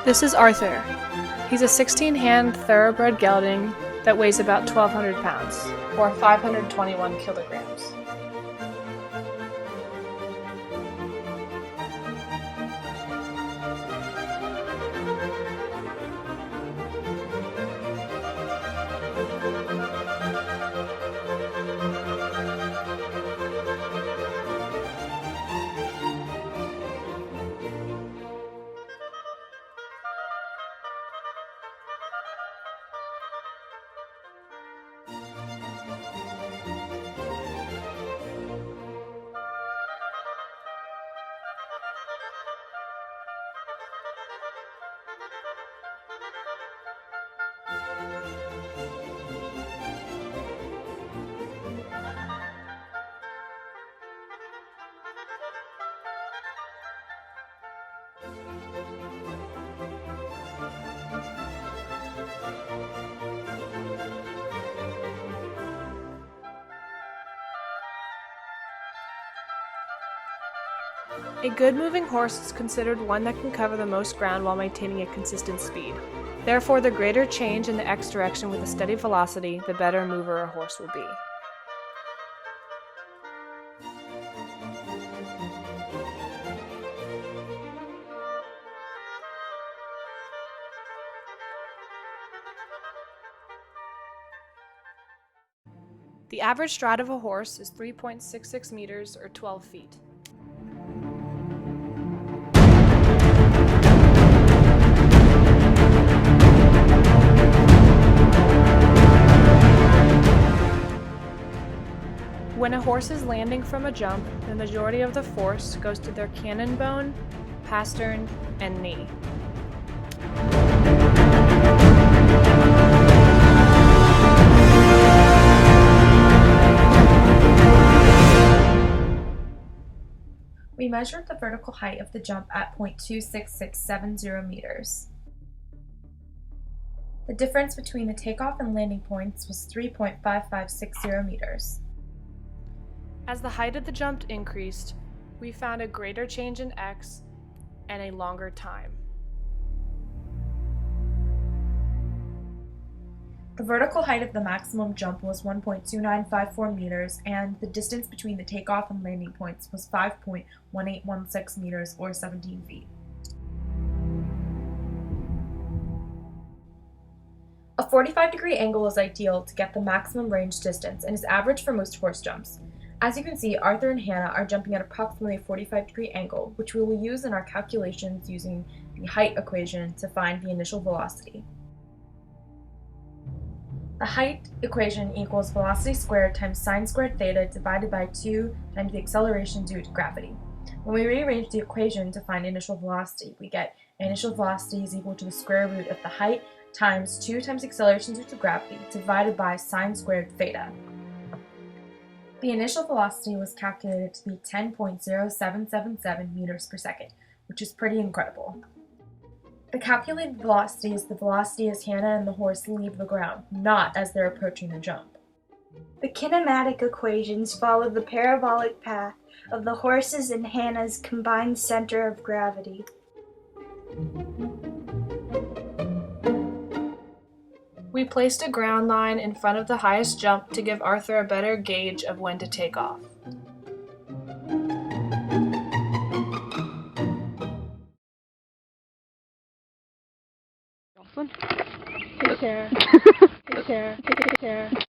This is Arthur. He's a 16-hand thoroughbred gelding that weighs about 1,200 pounds, or 521 kilograms. A good moving horse is considered one that can cover the most ground while maintaining a consistent speed. Therefore, the greater change in the X direction with a steady velocity, the better mover a horse will be. The average stride of a horse is 3.66 meters or 12 feet. When a horse is landing from a jump, the majority of the force goes to their cannon bone, pastern, and knee. We measured the vertical height of the jump at 0.26670 meters. The difference between the takeoff and landing points was 3.5560 meters. As the height of the jump increased, we found a greater change in X and a longer time. The vertical height of the maximum jump was 1.2954 meters, and the distance between the takeoff and landing points was 5.1816 meters, or 17 feet. A 45-degree angle is ideal to get the maximum range distance and is average for most horse jumps. As you can see, Arthur and Hannah are jumping at approximately a 45-degree angle, which we will use in our calculations using the height equation to find the initial velocity. The height equation equals velocity squared times sine squared theta divided by 2 times the acceleration due to gravity. When we rearrange the equation to find initial velocity, we get initial velocity is equal to the square root of the height times 2 times acceleration due to gravity divided by sine squared theta. The initial velocity was calculated to be 10.0777 meters per second, which is pretty incredible. The calculated velocity is the velocity as Hannah and the horse leave the ground, not as they're approaching the jump. The kinematic equations follow the parabolic path of the horse's and Hannah's combined center of gravity. We placed a ground line in front of the highest jump to give Arthur a better gauge of when to take off. Take care. Take care. Take care.